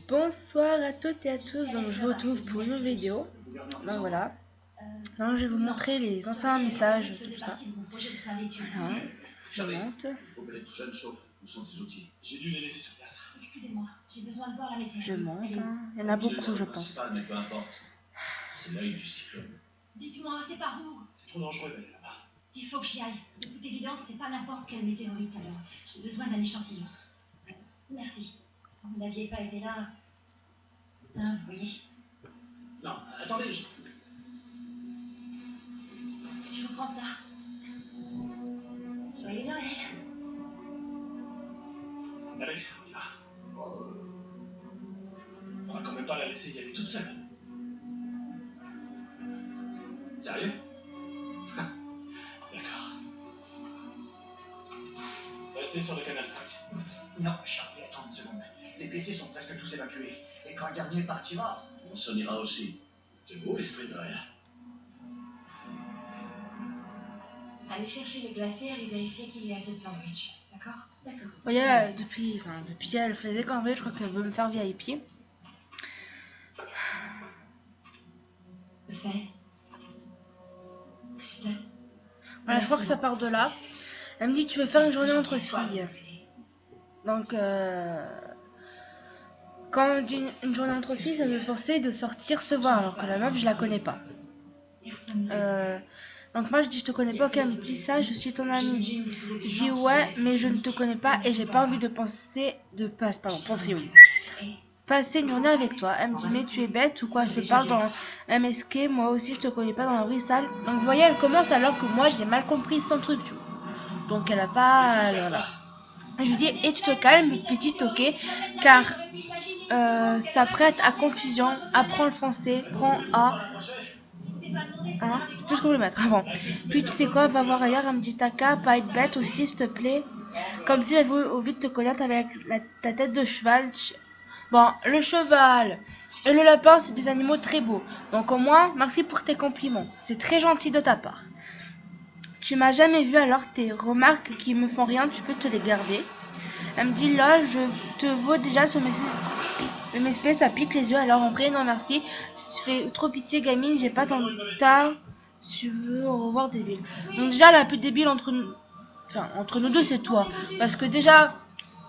Bonsoir à toutes et à tous, donc je vous retrouve pour une nouvelle vidéo. Donc voilà, alors je vais vous montrer les anciens messages, tout ça. Voilà, je monte. Je monte, hein. Il y en a beaucoup je pense. Dites-moi, c'est par où? C'est trop dangereux d'aller là-bas. Il faut que j'y aille. De toute évidence, c'est pas n'importe quelle météorite alors. J'ai besoin d'un échantillon. Merci. Vous n'aviez pas été là. Hein, vous voyez? Non, attendez, Je vous prends ça. Joyeux Noël. Allez, on y va. On va quand même pas la laisser y aller toute seule. Sérieux? D'accord. Restez sur le canal 5. Non, Charlie, attends une seconde. Les PC sont presque tous évacués. Et quand Garnier partira... On s'en ira aussi. C'est beau l'esprit de rien. Allez chercher les glacières et vérifier qu'il y a assez de sandwich. D'accord? D'accord. Vous voyez, depuis elle faisait quand même, je crois qu'elle veut me faire VIP. Fait. Christelle. Voilà, je crois que ça part de là. Elle me dit tu veux faire une journée entre filles. Donc quand on dit une journée entre filles, ça me fait penser de sortir se voir alors que la meuf je la connais pas. Donc moi je dis je te connais pas, ok, elle me dit ça, je suis ton amie. Je dis ouais mais je ne te connais pas et j'ai pas envie de penser passer une journée avec toi. Elle me dit mais tu es bête ou quoi, je te parle dans MSK, moi aussi je te connais pas dans la vraie salle. Donc vous voyez elle commence alors que moi j'ai mal compris son truc tu vois. Donc elle a pas, voilà. Je lui dis et tu te calmes petite, ok, car ça prête à confusion. Apprends le français, prends A. Hein, plus qu'on le mettre avant. Puis tu sais quoi, va voir ailleurs. Elle me dit t'as qu'à pas être bête aussi s'il te plaît. Comme si j'avais envie de te connaître avec ta tête de cheval. Bon, le cheval et le lapin c'est des animaux très beaux. Donc au moins merci pour tes compliments. C'est très gentil de ta part. Tu m'as jamais vu alors tes remarques qui me font rien, tu peux te les garder. Elle me dit là, je te vois déjà sur mes MSP, ça pique les yeux. Alors en vrai, non merci. Si tu fais trop pitié, gamine, j'ai pas ton tas. Tu veux au revoir débile. Donc déjà la plus débile entre nous deux, c'est toi. Parce que déjà,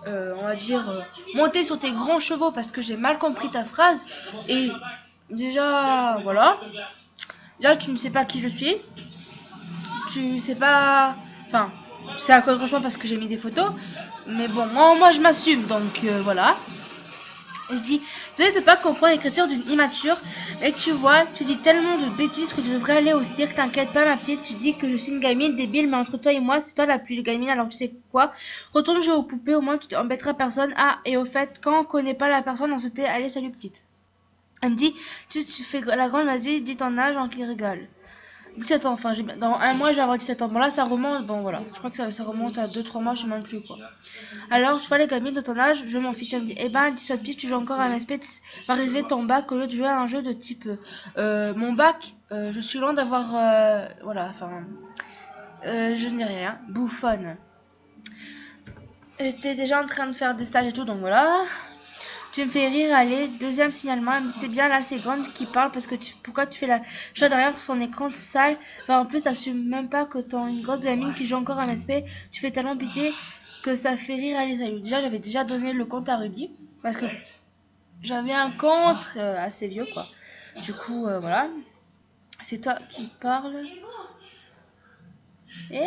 on va dire, monter sur tes grands chevaux parce que j'ai mal compris ta phrase. Et déjà, voilà. Déjà, tu ne sais pas qui je suis. Tu sais pas, enfin c'est à quoi je ressemble parce que j'ai mis des photos, mais bon moi je m'assume donc voilà. Et je dis je ne sais pas comprendre l'écriture d'une immature, mais tu vois tu dis tellement de bêtises que tu devrais aller au cirque. T'inquiète pas ma petite, tu dis que je suis une gamine débile, mais entre toi et moi c'est toi la plus gamine, alors tu sais quoi, retourne jouer aux poupées, au moins tu t'embêteras personne. Ah et au fait quand on connaît pas la personne on se tait, allez salut petite. Elle me dit tu fais la grande, vas-y dis ton âge en qui rigole. 17 ans, enfin dans un mois je vais avoir 17 ans. Bon là ça remonte, bon voilà, je crois que ça remonte à 2-3 mois, je sais même plus quoi. Alors tu vois les gamines de ton âge, je m'en fiche. Elle me dit eh ben 17 piges tu joues encore à MSP, va arriver ton bac au lieu de jouer à un jeu de type mon bac, je suis loin d'avoir voilà, enfin je n'ai rien, bouffonne. J'étais déjà en train de faire des stages et tout, donc voilà. Tu me fais rire, allez, deuxième signalement. Elle me dit c'est bien là, c'est grande qui parle parce que pourquoi tu fais la chose derrière son écran sale. Enfin, en plus, assume même pas que t'as une grosse gamine qui joue encore à MSP. Tu fais tellement pitié que ça fait rire, allez, salut. Déjà, j'avais déjà donné le compte à Ruby parce que j'avais un compte assez vieux quoi. Du coup, voilà. C'est toi qui parles. Eh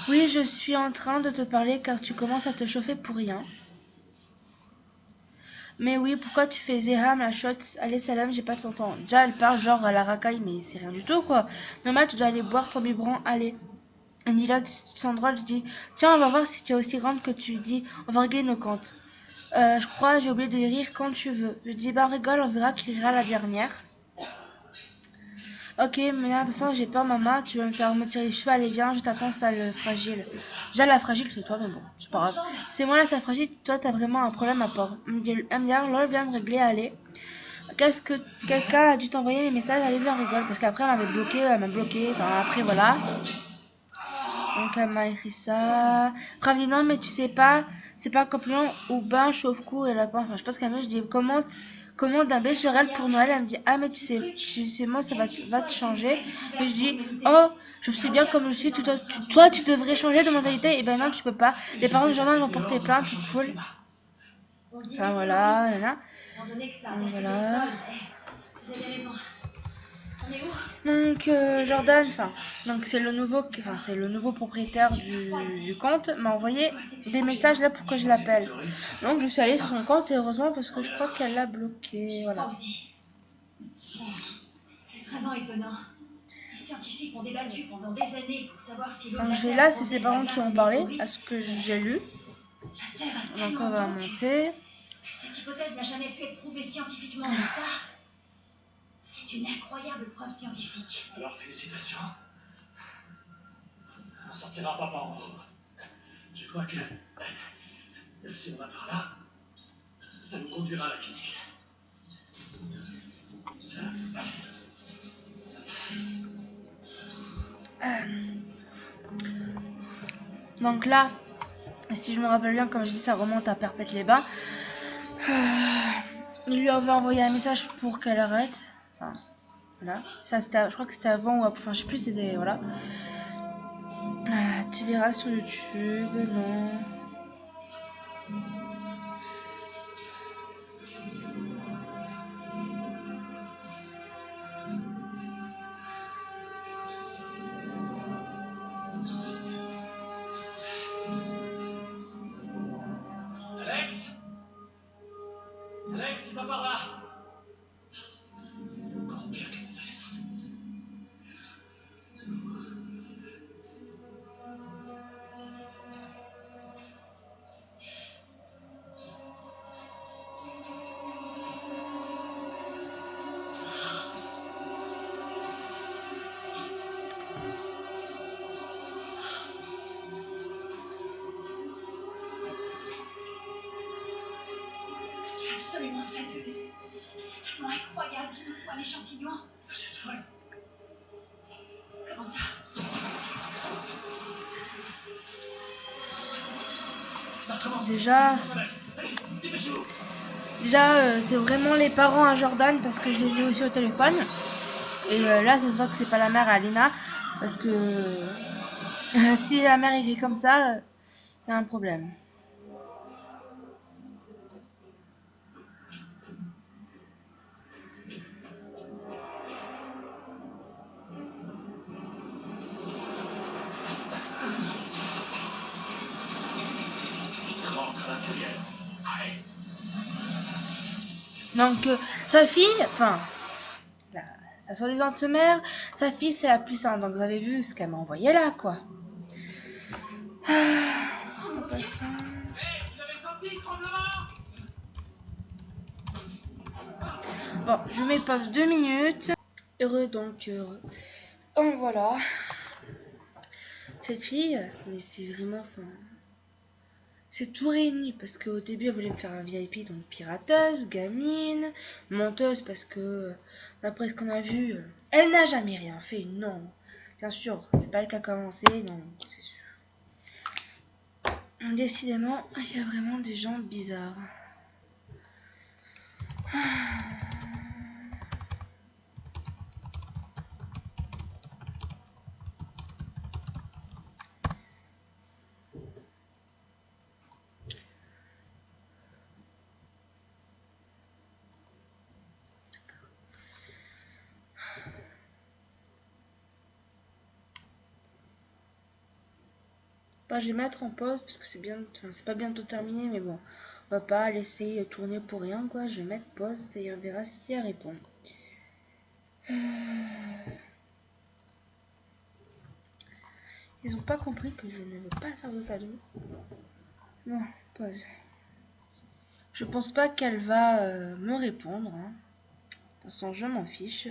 oui, je suis en train de te parler car tu commences à te chauffer pour rien. Mais oui, pourquoi tu fais Zeham la shot? Allez, salam, j'ai pas de son temps. Déjà, elle parle genre à la racaille, mais c'est rien du tout, quoi. Normal, tu dois aller boire ton biberon, allez. Elle dit là, tu sens drôle, je dis, tiens, on va voir si tu es aussi grande que tu dis, on va régler nos comptes. Je crois, j'ai oublié de rire quand tu veux. Je dis, bah, rigole, on verra qui rira la dernière. Ok, mais attention, j'ai peur, maman, tu vas me faire me tirer les cheveux, allez, viens, je t'attends, sale fragile. Déjà, la fragile, c'est toi, mais bon, c'est pas grave. C'est moi, la sale fragile, toi, t'as vraiment un problème à part. Elle me dit, lol, viens me régler, allez. Qu'est-ce que quelqu'un a dû t'envoyer mes messages, allez, viens, rigole, parce qu'après, elle m'a bloqué, enfin, après, voilà. Donc elle m'a écrit ça. Après elle me dit non mais tu sais pas, c'est pas un compliment ou bain, chauffe-cou et lapin. Enfin je pense qu'elle me dit, je dis commande un bécherel pour Noël. Elle me dit ah mais tu sais moi ça va te changer. Et je dis oh je sais bien comme je suis, toi tu devrais changer de mentalité. Et ben non tu peux pas. Les parents de Jordan vont porter plainte, c'est cool. Enfin voilà, voilà. Voilà. Donc Jordan, donc c'est le nouveau propriétaire du compte m'a envoyé des messages là pour que je l'appelle. Donc je suis allée sur son compte et heureusement parce que je crois qu'elle l'a bloqué. Voilà. C'est vraiment étonnant. Les scientifiques ont débattu pendant des années pour savoir si donc je vais là, c'est ses parents qui ont parlé à ce que j'ai lu. Donc on va monter. Cette hypothèse n'a jamais pu être prouvée scientifiquement, n'est-ce pas? C'est une incroyable preuve scientifique. Alors félicitations. On sortira pas par en haut. Je crois que si on va par là, ça nous conduira à la clinique. Donc là, si je me rappelle bien, comme je dis, ça remonte à Perpète-les-Bains. Il lui avait envoyé un message pour qu'elle arrête. Enfin, voilà. Ça, je crois que c'était avant ou après. Enfin, je sais plus, c'était. Voilà. Tu verras sur YouTube, non. Alex, c'est pas par là. Encore pire qu'une adolescente. C'est absolument fabuleux. C'est tellement incroyable qu'il nous faut un échantillon. Vous êtes folle. Comment ça? Déjà, c'est vraiment les parents à Jordan parce que je les ai aussi au téléphone. Et là, ça se voit que c'est pas la mère à Alina parce que si la mère écrit comme ça, c'est un problème. Donc, sa fille, enfin, sa soi-disant mère, sa fille, c'est la plus sainte. Donc, vous avez vu ce qu'elle m'a envoyé là, quoi. En passant. Bon, je mets pause 2 minutes. Heureux, donc, heureux. Donc, voilà. Cette fille, mais c'est vraiment, enfin... C'est tout réuni parce qu'au début elle voulait me faire un VIP, donc pirateuse, gamine, menteuse parce que d'après ce qu'on a vu, elle n'a jamais rien fait, non. Bien sûr, c'est pas elle qui a commencé, non, c'est sûr. Décidément, il y a vraiment des gens bizarres. Je vais mettre en pause parce que c'est pas bientôt terminé, mais bon, on va pas laisser tourner pour rien, quoi. Je vais mettre pause et on verra si elle répond. Ils ont pas compris que je ne veux pas faire de cadeau. Non, pause. Je pense pas qu'elle va me répondre. Hein. De toute façon, je m'en fiche.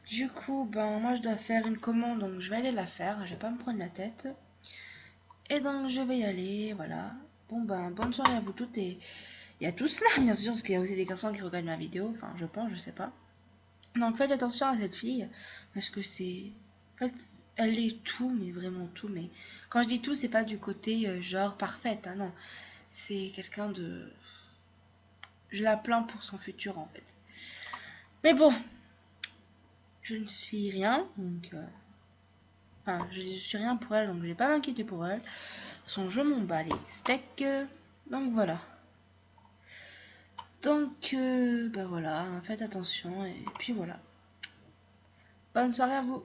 Du coup, ben moi je dois faire une commande, donc je vais aller la faire. Je vais pas me prendre la tête. Et donc je vais y aller, voilà. Bon ben bonne soirée à vous toutes et à tous là, bien sûr, parce qu'il y a aussi des garçons qui regardent ma vidéo, enfin je pense, je sais pas. Donc faites attention à cette fille, parce que c'est En fait, elle est tout, mais vraiment tout. Mais quand je dis tout, c'est pas du côté genre parfaite, hein, non. C'est quelqu'un de... Je la plains pour son futur, en fait. Mais bon, je ne suis rien, donc... Enfin, je suis rien pour elle, donc je vais pas m'inquiéter pour elle. Son jeu m'en bat les steaks. Donc voilà. Donc, bah voilà, faites attention, et puis voilà. Bonne soirée à vous.